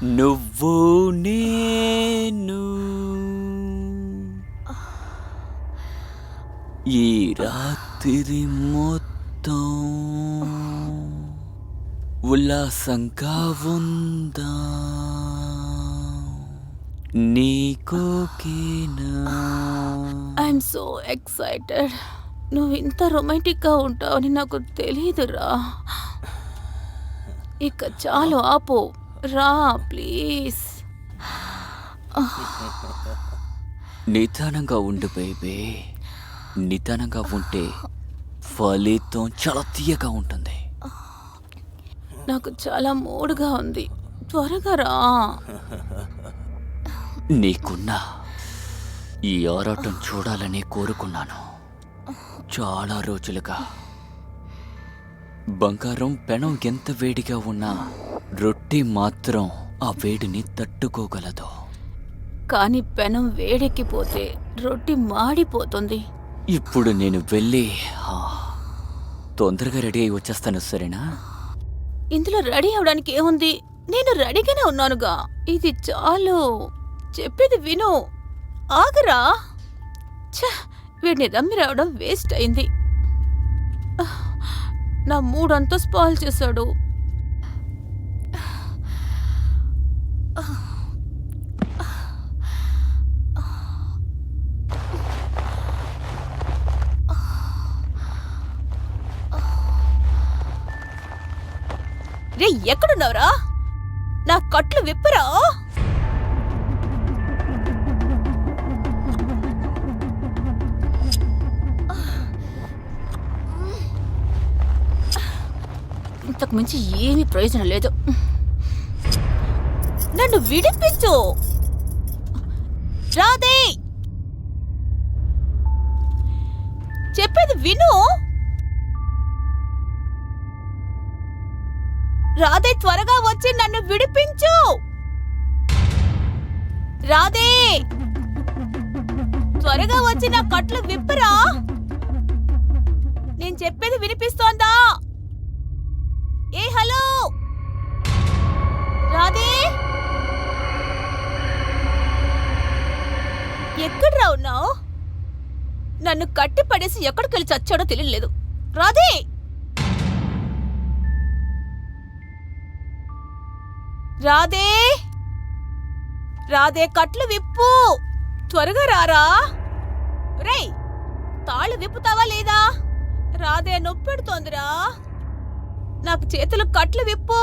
నువ్వు నేను ఈ రాత్రి మొత్తం ఉల్లాసంగా ఉందా నీకోకేనా? I'm so excited. నువ్వు ఇంత రొమాంటిక్గా ఉంటావని నాకు తెలీదురా. ఇక చాలు ఆపు, రా ప్లీజ్. నిదానంగా ఉండు బేబీ. నిదానంగా ఉంటే ఫలితం చాలా తీయగా ఉంటుంది. నాకు చాలా మూడుగా ఉంది, త్వరగా రా. నీకున్న ఈ ఆరాటం చూడాలని కోరుకున్నాను చాలా రోజులుగా. బంగారం పెనం ఎంత వేడిగా ఉన్నా రొట్టె మాత్రం ఆ వేడిని తట్టుకోగలదు. కానీ పెనం వేడెక్కిపోతే రొట్టి మాడిపోతుంది. ఇప్పుడు నేను వెళ్ళి తొందరగా రెడీ అయి వచ్చేస్తాను, సరేనా? ఇందులో రెడీ అవడానికి ఏముంది? నేను రెడీగానే ఉన్నానుగా. ఇది చాలు, చెప్పేది విను. ఆగరా. వీడిని రమ్మి రావడం వేస్ట్ అయింది. నా మూడంతా స్పాయిల్ చేశాడు. రే, ఎక్కడున్నావురా? నా కట్లు విప్పరా. ఇంతకు మించి ఏమీ ప్రయోజనం లేదు. నన్ను విడిపించు రాధే. చెప్పేది విను. రాధే, త్వరగా వచ్చి నన్ను విడిపించు. రాధే, త్వరగా వచ్చి నా కట్లు విప్పరా. నేను చెప్పేది వినిపిస్తోందా? ఏ హలో రాధే, ఎక్కడ్రా ఉన్నావు? నన్ను కట్టి పడేసి ఎక్కడికెళ్ళి చచ్చాడో తెలియలేదు. రాధే, రాధే, రాధే, కట్లు విప్పు. త్వరగా రారా. రేయ్, తాళ్ళు విప్పుతావా లేదా? రాధే, నొప్పెడుతోందిరా. నాకు చేతులు కట్లు విప్పు.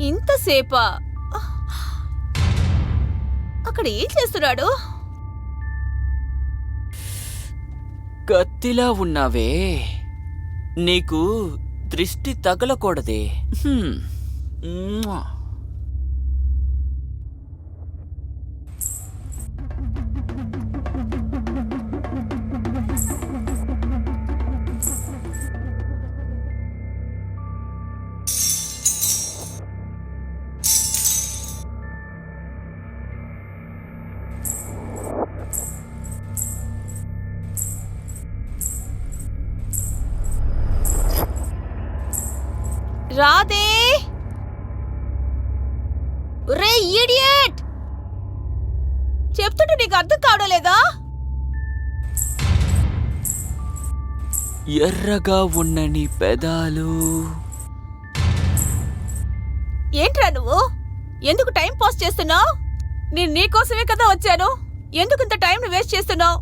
ఇంతసేపా? అక్కడ ఏం చేస్తున్నాడు? కత్తిలా ఉన్నావే, నీకు దృష్టి తగలకూడదే. రాధే, రే ఇడియట్, చెప్తుంటే నీకు అర్థం కావడం లేదా? ఎర్రగా ఉన్న నీ పెదాలు. ఏంట్రా నువ్వు? ఎందుకు టైం పాస్ చేస్తున్నావు? నేను నీకోసమే కదా వచ్చాను. ఎందుకు ఇంత టైం వేస్ట్ చేస్తున్నావు?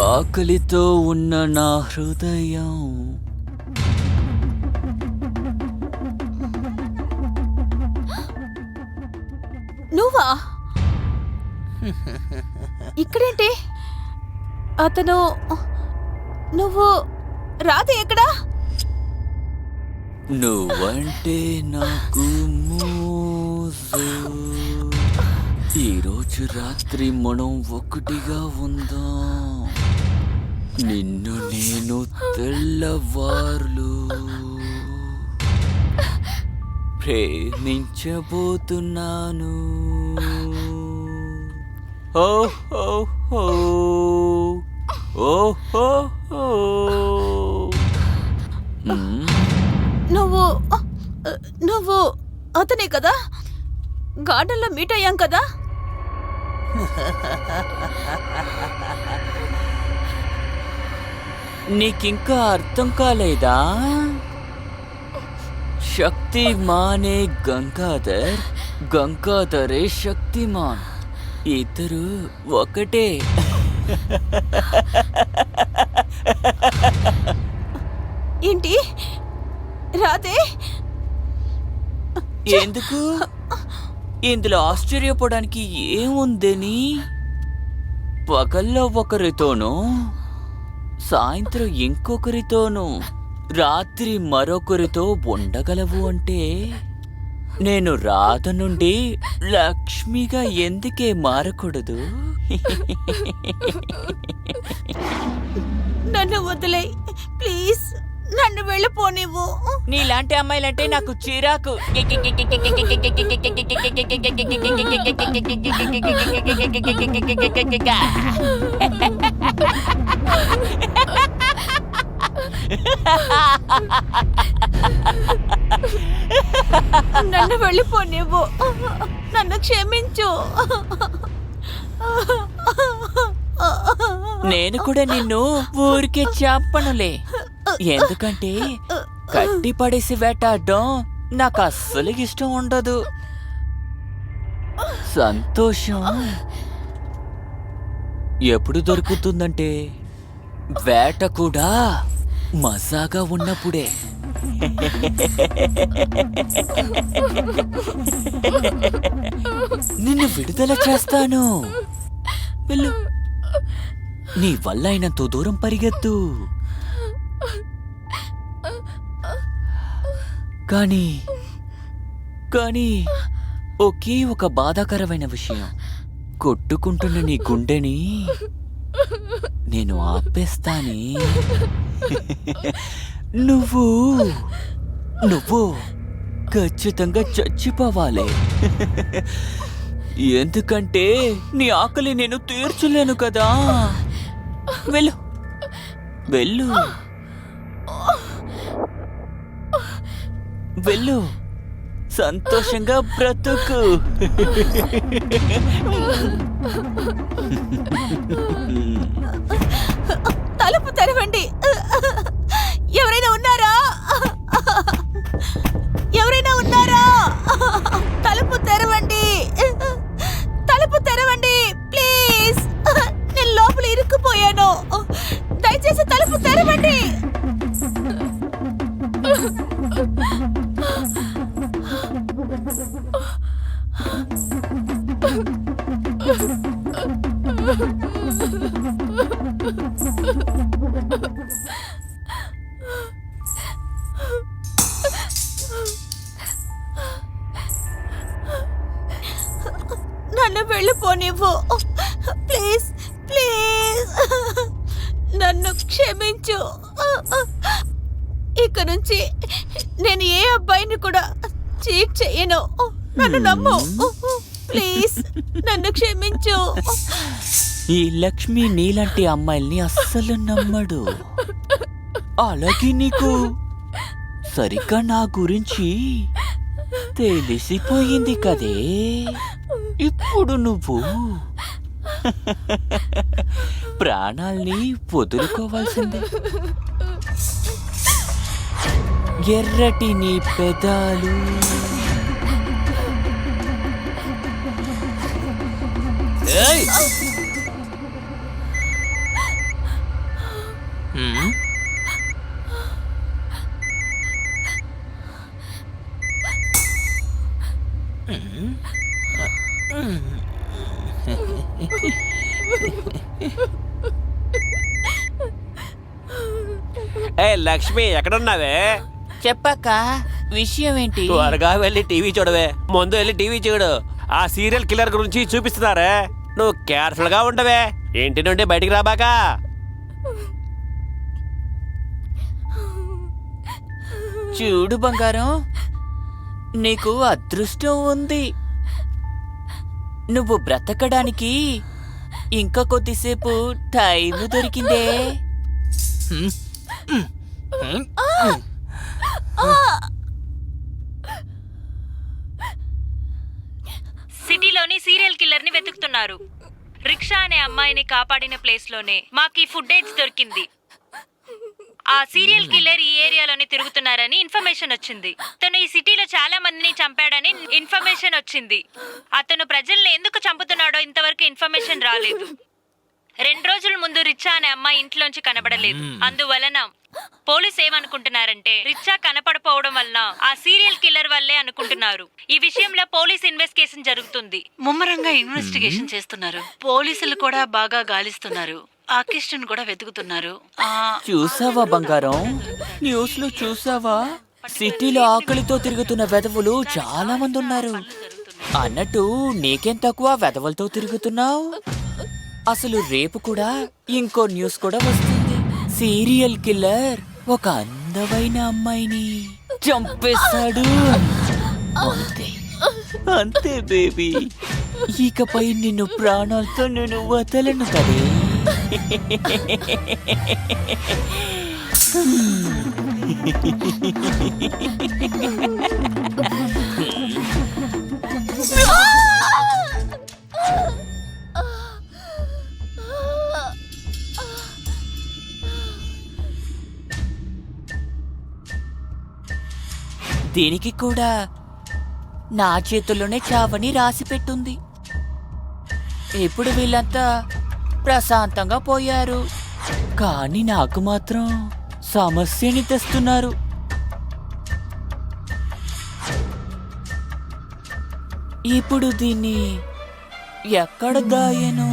ఆకలితో ఉన్న నా హృదయం నువ్వా? ఇక్కడేంటి? అతను నువ్వు రాధే ఎక్కడా? నువ్వంటే నాకు మోజు. ఈరోజు రాత్రి మనం ఒకటిగా ఉందాం. నిన్ను నేను తెల్లవార్లు ప్రేమించబోతున్నాను. ఓ హో హో ఓ హో హో. నువ్వు నువ్వు అతనే కదా? గార్డెన్లో మీట్ అయ్యాం కదా? నీకింకా అర్థం కాలేదా? శక్తిమానే గంగాధర్, గంగాధరే శక్తిమాన్, ఇద్దరు ఒకటే. ఏంటి రాధే? ఎందుకు? ఇందులో ఆశ్చర్యపోవడానికి ఏముందని? పగల్లో ఒకరితోనూ, సాయంత్రం ఇంకొకరితోనూ, రాత్రి మరొకరితో ఉండగలవు అంటే నేను రాధ నుండి లక్ష్మిగా ఎందుకే మారకూడదు? నన్ను వదిలే ప్లీజ్, నన్ను వెళ్ళిపోనివ్వు. నీలాంటి అమ్మాయిలంటే నాకు చిరాకు. నన్ను వెళ్ళిపోనివ్వు, నన్ను క్షమించు. నేను కూడా నిన్ను ఊరికే చెప్పనులే, ఎందుకంటే కట్టి పడేసి వేటాడడం నాకు అస్సలు ఇష్టం ఉండదు. సంతోషం ఎప్పుడు దొరుకుతుందంటే వేట కూడా మజాగా ఉన్నప్పుడే. నిన్ను విడుదల చేస్తాను, వెళ్ళు. నీ వల్ల అయినంత దూరం పరిగెత్తు. కానీ కానీ ఒకే ఒక బాధాకరమైన విషయం, కొట్టుకుంటున్న నీ గుండెని నేను ఆపేస్తానే. నువ్వు నువ్వు ఖచ్చితంగా చచ్చిపోవాలి, ఎందుకంటే నీ ఆకలి నేను తీర్చలేను కదా. వెళ్ళు వెళ్ళు వెళ్ళు, సంతోషంగా బ్రతుకు. తలుపు తెరవండి, ఎవరైనా ఉన్నారా? ఎవరైనా ఉన్నారా? తలుపు తెరవండి, తలుపు తెరవండి ప్లీజ్. నేను లోపల ఇరుక్కుపోయాను, దయచేసి తలుపు తెరవండి. నన్ను వెళ్ళిపోనివ్వు ప్లీజ్ ప్లీజ్, నన్ను క్షమించు. ఇక నుంచి నేను ఏ అబ్బాయిని కూడా చీట్ చెయ్యను, నన్ను నమ్ము ప్లీజ్, నన్ను క్షమించు. ఈ లక్ష్మి నీలాంటి అమ్మాయిల్ని అస్సలు నమ్మడు. అలాగే నీకు సరిగ్గా నా గురించి తెలిసిపోయింది కదే. ఇప్పుడు నువ్వు ప్రాణాల్ని వదులుకోవాల్సిందే. ఎర్రటి నీ పెదాలు, ఏయ్! ఏ లక్ష్మి, ఎక్కడున్నావే? చెప్పక్క, విషయం ఏంటి? త్వరగా వెళ్ళి టీవీ చూడవే. ముందు వెళ్ళి టీవీ చూడు, ఆ సీరియల్ కిల్లర్ గురించి చూపిస్తున్నారే. నువ్వు కేర్ఫుల్ గా ఉండవే, ఇంటి నుండి బయటికి రాబాకా. చూడు బంగారం, నీకు అదృష్టం ఉంది. నువ్వు బ్రతకడానికి ఇంకా కొద్దిసేపు టైం దొరికిందే. సిటీలోని సీరియల్ కిల్లర్ ని వెతుకుతున్నారు. రిక్షా అనే అమ్మాయిని కాపాడిన ప్లేస్ లోనే మాకు ఈ ఫుటేజ్ దొరికింది. ఆ సీరియల్ కిల్లర్ ఈ ఏరియాలోనే తిరుగుతున్నారని ఇన్ఫర్మేషన్ వచ్చింది. తను ఈ సిటీలో చాలా మందిని చంపాడని ఇన్ఫర్మేషన్ వచ్చింది. అతను ప్రజల్ని ఎందుకు చంపుతున్నాడో ఇంతవరకు ఇన్ఫర్మేషన్ రాలేదు. 2 రోజుల ముందు రిచ్చా అనే అమ్మాయి ఇంట్లోంచి కనబడలేదు. అందువలన పోలీసు ఏమనుకుంటున్నారంటే రిచ్చా కనపడపోవడం వలన ఆ సీరియల్ కిల్లర్ వల్లే అనుకుంటున్నారు. ఈ విషయంలో పోలీస్ ఇన్వెస్టిగేషన్ జరుగుతుంది. ముమ్మరంగా ఇన్వెస్టిగేషన్ చేస్తున్నారు. పోలీసులు కూడా బాగా గాలిస్తున్నారు. ఆ కిస్టన్ కూడా వెతుకుతున్నారు. చూసావా బంగారం, న్యూస్ లో చూసావా? సిటీలో ఆకలితో తిరుగుతున్న వెధవులు చాలా మంది ఉన్నారు. అన్నట్టు నీకేం తక్కువ వెధవలతో తిరుగుతున్నావు? అసలు రేపు కూడా ఇంకో న్యూస్ కూడా వస్తుంది. సీరియల్ కిల్లర్ ఒక అందమైన అమ్మాయిని చంపేస్తాడు. అంతే అంతే బేబీ, ఇకపై నిన్ను ప్రాణాలతో నేను వదలను కదే. దీనికి కూడా నా చేతుల్లోనే చావని రాసి పెట్టుంది. ఇప్పుడు వీళ్ళంతా ప్రశాంతంగా పోయారు, కానీ నాకు మాత్రం సమస్యని తెస్తున్నారు. ఇప్పుడు దీన్ని ఎక్కడ దాయను?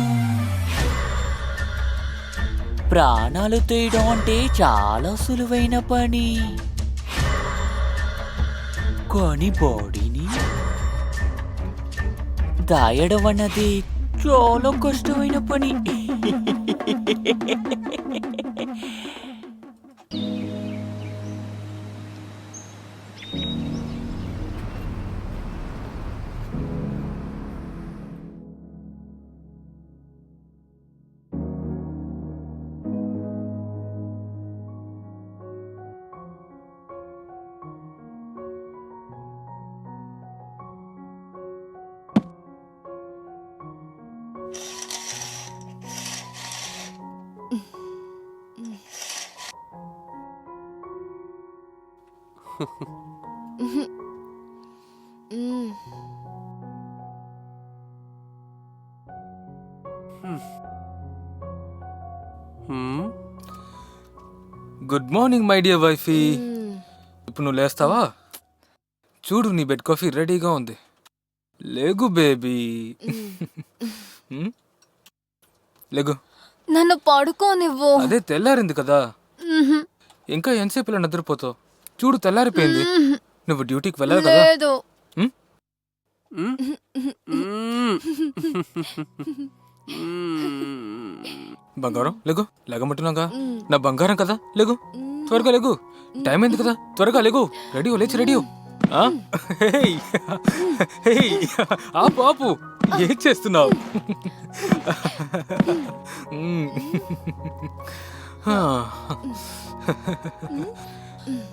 ప్రాణాలు తీయడం అంటే చాలా సులువైన పని, కానీ బాడీని దాయడం అన్నది చాలా కష్టమైన పని. Good morning my dear wifey. ఇప్పుడు నువ్వు లేస్తావా? చూడు, నీ బెడ్ కాఫీ రెడీగా ఉంది. లేగు బేబీ. లేగు. నన్ను పడుకోనివ్వు. అదే తెల్లారింది కదా, ఇంకా ఎంతసేపు ఇలా నిద్రపోతావు? చూడు, తెల్లారిపోయింది. నువ్వు డ్యూటీకి వెళ్ళావు కదా. లేదు. బంగారం లేగు, లేగమంటున్నాగా. నా బంగారం కదా, లేగు త్వరగా, లేగు. టైం అయింది కదా, త్వరగా లేగు. రెడీ లేచి రెడీ. ఆపు ఆపు, ఏం చేస్తున్నావు?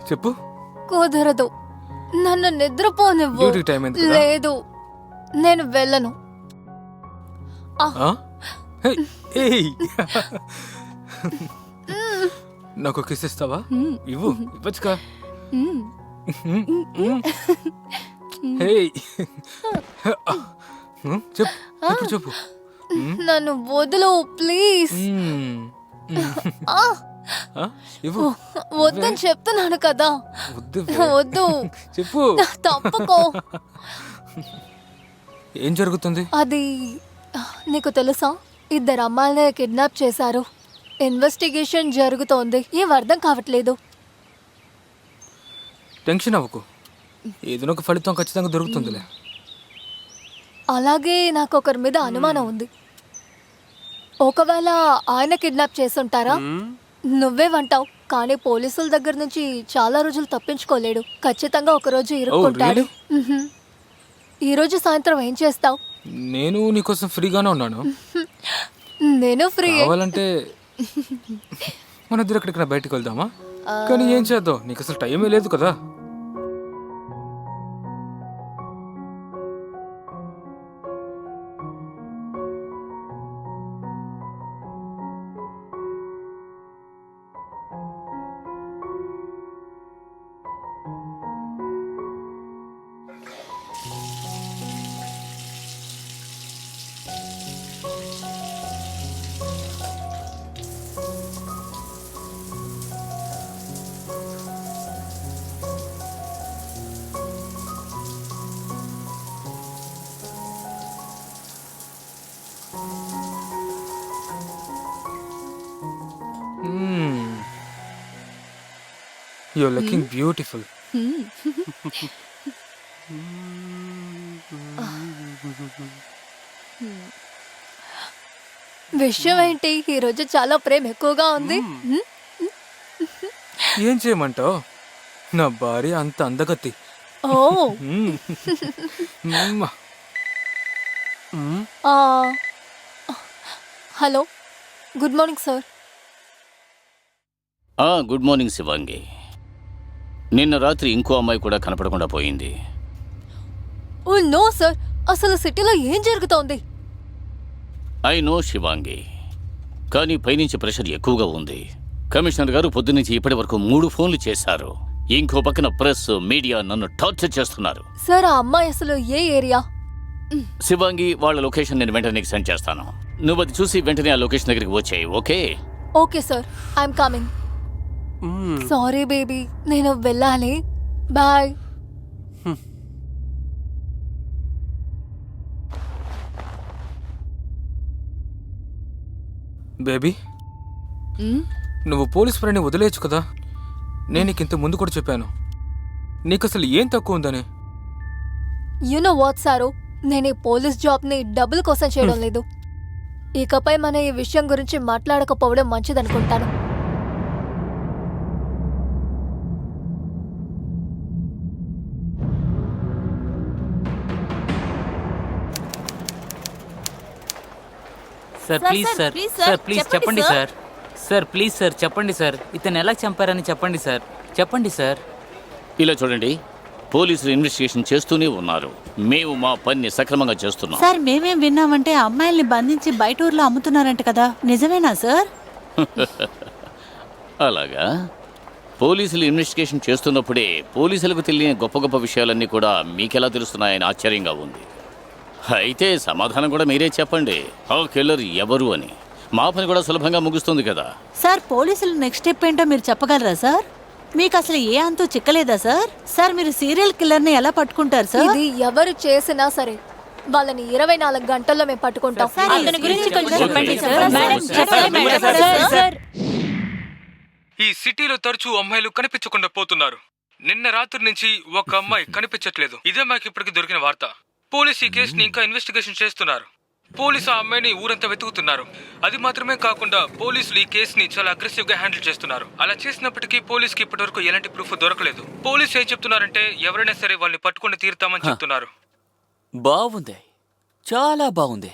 చెప్పు. కుదరదు, నన్ను నిద్రపోనివ్వు. డ్యూటీ టైం అయింది కదా. లేదు, నేను వెళ్ళను. నాకు కిస్ ఇస్తావా? ఇవ్వు, ఇవ్వచ్చుగా. చెప్పు, ఇప్పుడు చెప్పు. నన్ను వదులు ప్లీజ్. ఇవ్వు. వద్దని చెప్తున్నాను కదా. వద్దు, చెప్పు. తప్పుకో. ఏం జరుగుతుంది? అది నీకు తెలుసా, 2 అమ్మాయిలే కిడ్నాప్ చేశారు. ఇన్వెస్టిగేషన్ జరుగుతోంది. ఏం అర్థం కావట్లేదు. టెన్షన్ అవ్వకు, ఏదైనా ఒక ఫలితం ఖచ్చితంగా దొరుకుతుందిలే. అలాగే నాకు ఒకరి మీద అనుమానం ఉంది. ఒకవేళ ఆయన కిడ్నాప్ చేసుంటారా? నువ్వేమంటావు? కానీ పోలీసుల దగ్గర నుంచి చాలా రోజులు తప్పించుకోలేడు. ఖచ్చితంగా ఒకరోజు ఇరుక్కుంటాడు. ఈ రోజు సాయంత్రం ఏం చేస్తావు? నేను నీకోసం ఫ్రీగానే ఉన్నాను. నేను ఫ్రీ. కావాలంటే మన ఇద్దరు ఎక్కడికైనా బయటకు వెళ్దామా? కానీ ఏం చేద్దాం, నీకు అసలు టైమే లేదు కదా. You're looking beautiful. విషయం ఏంటి, ఈరోజు చాలా ప్రేమ ఎక్కువగా ఉంది. ఏం చేయమంటావు, నా భార్య అంత అందగత్తి. Oh hello, good morning sir. Good morning Shivangi. నిన్న రాత్రి ఇంకో అమ్మాయి కూడా కనపడకుండా పోయింది. ఓ నో సార్, అసలు సిటీలో ఏం జరుగుతోంది? ఐ నో శివాంగి, కానీ పైనుంచి ప్రెషర్ ఎక్కువగా ఉంది. కమిషనర్ గారు పొద్దున్నుంచి ఇప్పటి వరకు 3 ఫోన్లు చేశారు. ఇంకో పక్కన ప్రెస్, మీడియా నన్ను టార్చర్ చేస్తున్నారు. సార్, ఆ అమ్మాయి అసలు ఏ ఏరియా? శివాంగి, వాళ్ళ లొకేషన్ నేను వెంటనే నీకు సెండ్ చేస్తాను. నువ్వు అది చూసి వెంటనే ఆ లొకేషన్ దగ్గరికి వచ్చాయి. Okay? Okay sir, I'm coming. Sorry baby, నేను వెళ్ళాలి. బాయ్. బేబీ, నువ్వు పోలీస్ పనిని వదిలేయచ్చు కదా. నేను నీకు ఇంత ముందు కూడా చెప్పాను, నీకు అసలు ఏం తక్కువ ఉందని. యు నో వాట్ సారు, నేను ఈ పోలీస్ జాబ్ని డబ్బుల కోసం చేయడం లేదు. ఇకపై మన ఈ విషయం గురించి మాట్లాడకపోవడం మంచిదనుకుంటాను. Sir please sir, sir please చెప్పండి సార్. సార్ ప్లీజ్ సార్ చెప్పండి సార్, ఇతను ఎలా చంపారని చెప్పండి సార్, చెప్పండి సార్. ఇలా చూడండి, పోలీసులు ఇన్వెస్టిగేషన్ చేస్తూనే ఉన్నారు. మేము మా పనిని సక్రమంగా చేస్తున్నాం. సార్ మేమేం విన్నామంటే అమ్మాయిల్ని బంధించి బయట ఊర్లో అమ్ముతున్నారంట కదా, నిజమేనా సార్? అలాగా? పోలీసులు ఇన్వెస్టిగేషన్ చేస్తున్నప్పుడే పోలీసులకు తెలియని గొప్ప గొప్ప విషయాలన్నీ కూడా మీకెలా తెలుస్తున్నాయని ఆశ్చర్యంగా ఉంది. అయితే సమాధానం కూడా మీరే చెప్పండి, ఆ కిల్లర్ ఎవరు అని. మా పని కూడా సులభంగా ముగుస్తుంది కదా. సార్ పోలీసులు నెక్స్ట్ స్టెప్ ఏంటో మీరు చెప్పగలరా సార్? మీకు అసలు ఏ అంతు చిక్కలేదా సార్? సార్ మీరు సీరియల్ కిల్లర్ని ఎలా పట్టుకుంటారు సార్? ఇది ఎవరు చేసినా సరే వాళ్ళని 24 గంటల్లో మేము పట్టుకుంటాం. అతని గురించి కొంచెం చెప్పండి సార్. మేడం, చెప్పండి మేడం. సార్. ఈ సిటీలో తరచూ అమ్మాయిలు కనిపించకుండా పోతున్నారు. నిన్న రాత్రి నుంచి ఒక అమ్మాయి కనిపించట్లేదు. ఇదే మాకు ఇప్పటికి దొరికిన వార్త. పోలీసు ఈ కేసుని ఇంకా ఇన్వెస్టిగేషన్ చేస్తున్నారు. పోలీసు ఆ అమ్మాయిని ఊరంతా వెతుకుతున్నారు. అది మాత్రమే కాకుండా పోలీసులు ఈ కేసుని చాలా అగ్రెసివ్ గా హ్యాండిల్ చేస్తున్నారు. అలా చేసినప్పటికీ పోలీసుకి ఇప్పటి వరకు ఎలాంటి ప్రూఫ్ దొరకలేదు. పోలీసు ఏం చెప్తున్నారంటే ఎవరైనా సరే వాళ్ళని పట్టుకుని తీరుతామని చెప్తున్నారు. బాగుంది, చాలా బాగుంది.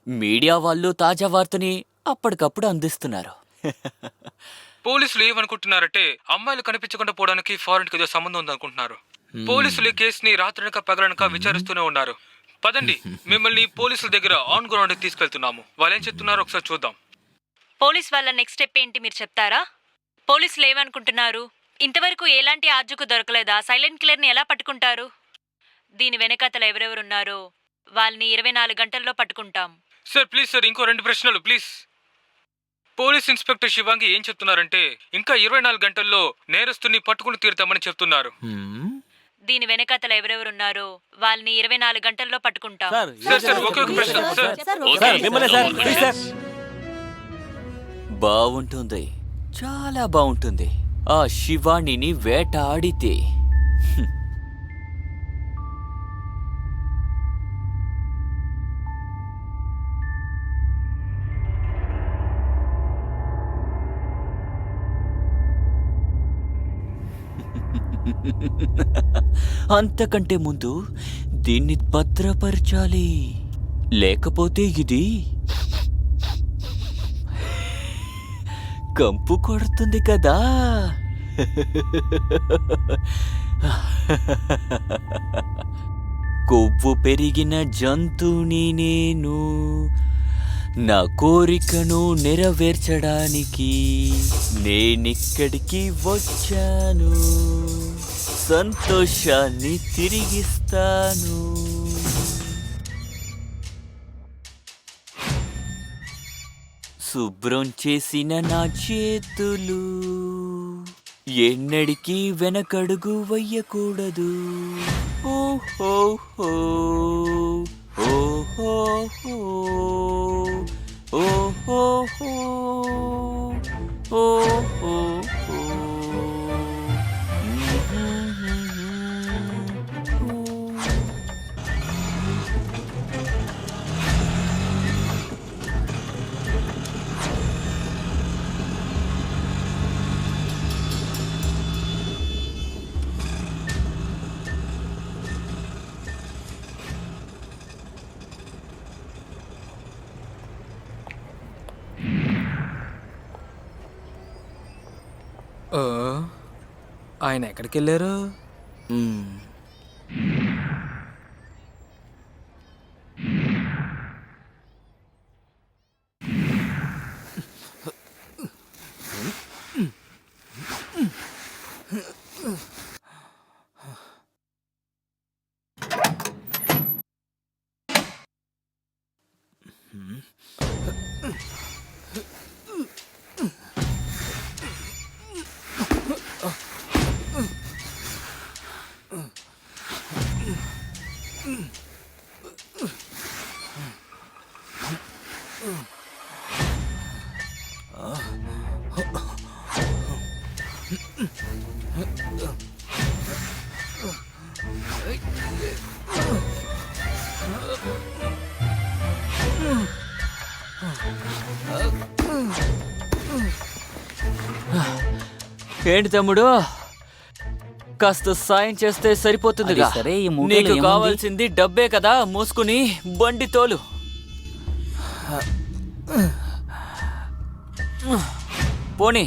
మీడియా వాళ్ళు తాజా వార్తని అప్పటికప్పుడు అందిస్తున్నారు. పోలీసులు ఏమనుకుంటున్నారంటే అమ్మాయిలు కనిపించకుండా పోవడానికి ఫారెన్ కి ఏదో సంబంధం ఉందనుకుంటున్నారు. పోలీసులు ఈ కేసుని రాత్రనక పగలనక విచారిస్తూనే ఉన్నారు. పదండి, మిమ్మల్ని పోలీసుల దగ్గర ఆన్ గ్రౌండ్ తీసుకెళ్తున్నాము. వాళ్ళు ఏం చెప్తున్నారో ఒకసారి చూద్దాం. పోలీస్ వాళ్ళ నెక్స్ట్ స్టెప్ ఏంటి మీరు చెప్తారా? పోలీసులు ఏమనుకుంటున్నారు? ఇంతవరకు ఎలాంటి ఆజుకు దొరకలేదా? సైలెంట్ కిల్లర్ని ఎలా పట్టుకుంటారు? దీని వెనకాతల ఎవరెవరున్నారో వాళ్ళని 24 గంటల్లో పట్టుకుంటాం. సార్ ప్లీజ్ సార్, ఇంకో 2 ప్రశ్నలు ప్లీజ్. పోలీస్ ఇన్స్పెక్టర్ శివాంగి ఏం చెప్తున్నారంటే ఇంకా 24 గంటల్లో నేరస్తుని పట్టుకుని తీరుతామని చెప్తున్నారు. దీని వెనకాతల ఎవరెవరున్నారో వాళ్ళని 24 గంటల్లో పట్టుకుంటాం. సార్ సార్ ఒకే ఒక ప్రశ్న సార్. మిమ్మల్ని సార్, ప్లీజ్ సార్. బాగుంటుంది, చాలా బాగుంటుంది. ఆ శివాణిని వేటాడితే అంతకంటే ముందు దీన్ని భద్రపరచాలి, లేకపోతే ఇది కంపు కొడుతుంది కదా. కొవ్వు పెరిగిన జంతువుని నేను, నా కోరికను నెరవేర్చడానికి నేనిక్కడికి వచ్చాను. సంతోషాన్ని తిరిగిస్తాను. శుభ్రం చేసిన నా చేతులు ఎన్నడికి వెనకడుగు వెయ్యకూడదు. ఓహో ఓహో ఓహో ఓహో. ఆయన ఎక్కడికి వెళ్ళారు? ఏంటి తమ్ముడు, కాస్త సాయం చేస్తే సరిపోతుందిగా. అది సరే, ఈ మూటలో నీకు ఏముంది? కావాల్సింది డబ్బే కదా, మూసుకుని బండి తోలు. పోనీ